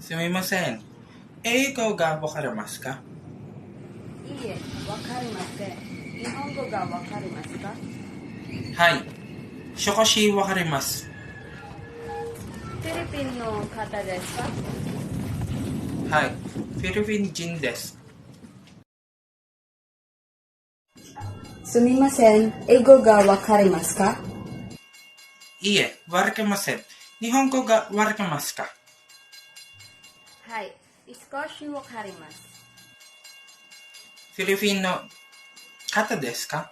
すみません。英語がわかりますか？いいえ、わかりません。日本語がわかりますか？はい。少しわかります。フィリピンの方ですか？はい。フィリピン人です。すみません。英語がわかりますか？いいえ、わかりません。日本語がわかりますか？はい、少しわかります。フィリピンの方ですか？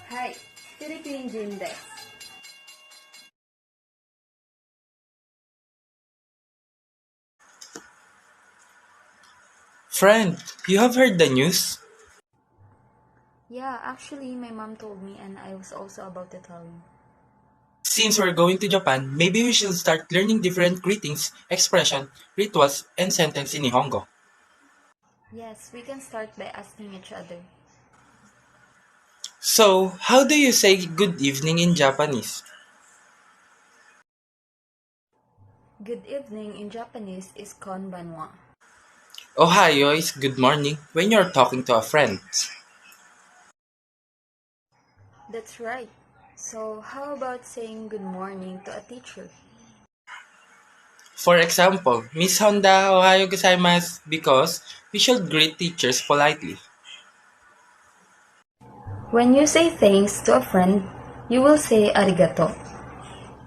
はい、フィリピン人です。Friend, you have heard the news? Yeah, actually, my mom told me and I was also about to tell you. Since we're going to Japan, maybe we should start learning different greetings, expression, rituals, and sentences in Nihongo. Yes, we can start by asking each other. So, how do you say good evening in Japanese? Good evening in Japanese is konbanwa. Ohio is good morning when you're talking to a friend. That's right. So, how about saying good morning to a teacher? For example, Miss Honda, Ohayo gozaimasu, because we should greet teachers politely. When you say thanks to a friend, you will say arigato.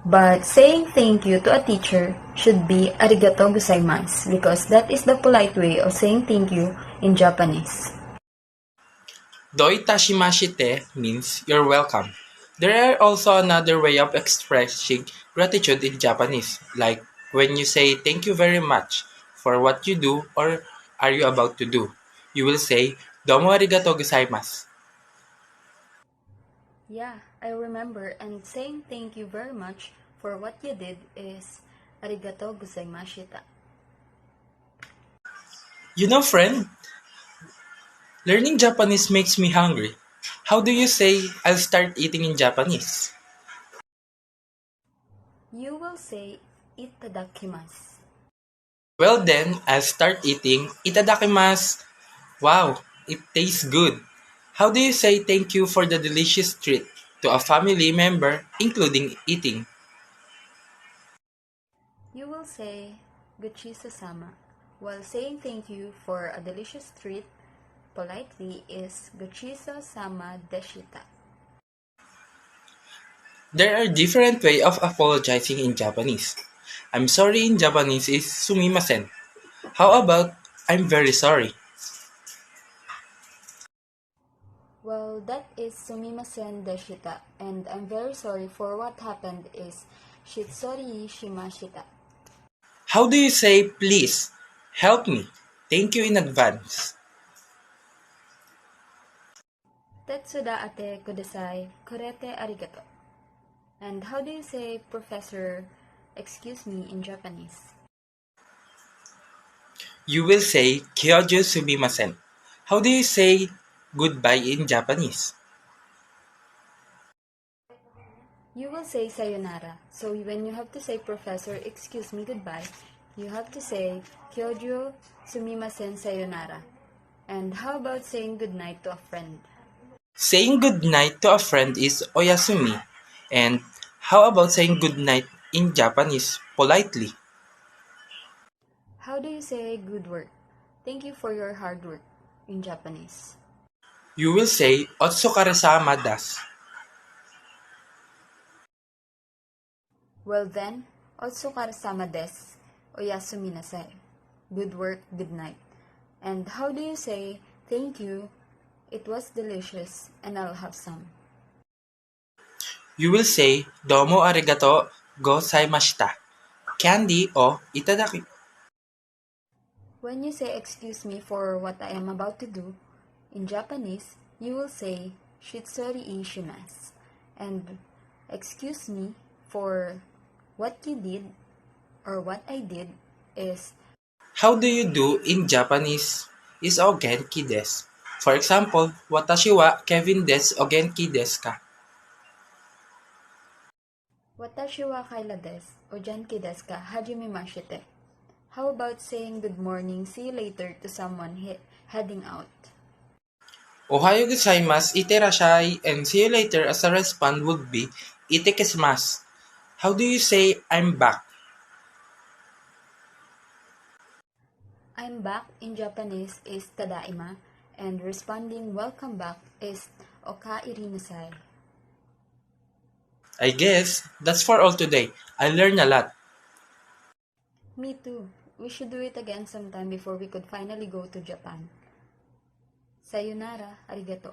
But saying thank you to a teacher should be arigatou gozaimasu because that is the polite way of saying thank you in Japanese. Doitashimashite means you're welcome. There are also another way of expressing gratitude in Japanese, like when you say thank you very much for what you do or are you about to do. You will say domo arigatou gozaimasu. Yeah, I remember, and saying thank you very much for what you did is arigatou gozaimashita. You know, friend, learning Japanese makes me hungry. How do you say I'll start eating in Japanese? You will say itadakimasu. Well then, I'll start eating. Itadakimasu. Wow, it tastes good. How do you say thank you for the delicious treat to a family member, including eating? You will say gochiso-sama, while saying thank you for a delicious treat politely is gochiso-sama deshita. There are different ways of apologizing in Japanese. I'm sorry in Japanese is sumimasen. How about I'm very sorry? Well, that is sumimasen deshita, and I'm very sorry for what happened is shitsori shimashita. How do you say please? Help me. Thank you in advance. Tetsuda ate kudasai, korete arigato. And how do you say professor, excuse me in Japanese? You will say kyoju sumimasen. How do you say goodbye in Japanese? You will say sayonara. So when you have to say professor, excuse me, goodbye, you have to say kyoju sumimasen sayonara. And how about saying goodnight to a friend? Saying goodnight to a friend is oyasumi. And how about saying goodnight in Japanese politely? How do you say good work? Thank you for your hard work in Japanese. You will say otsukaresama desu. Well then, otsukaresama desu, oyasumi nasai. Good work, good night. And how do you say thank you? It was delicious and I'll have some. You will say domo arigato gozaimashita. Candy o itadaki. When you say excuse me for what I am about to do, in Japanese, you will say shitsori shimasu. And excuse me for what you did or what I did is How do you do in Japanese is o genki desu. For example, watashi wa Kevin desu o genki desu ka? watashi wa kaila desu o janki desu ka hajimemashite. How about saying good morning, see you later to someone heading out? Ohayo gozaimasu, iterashai, and see you later as a response would be ite-kismasu. How do you say I'm back? I'm back in Japanese is tadaima, and responding welcome back is okaerinasai. I guess that's for all today. I learned a lot. Me too. We should do it again sometime before we could finally go to Japan. Sayonara, arigato.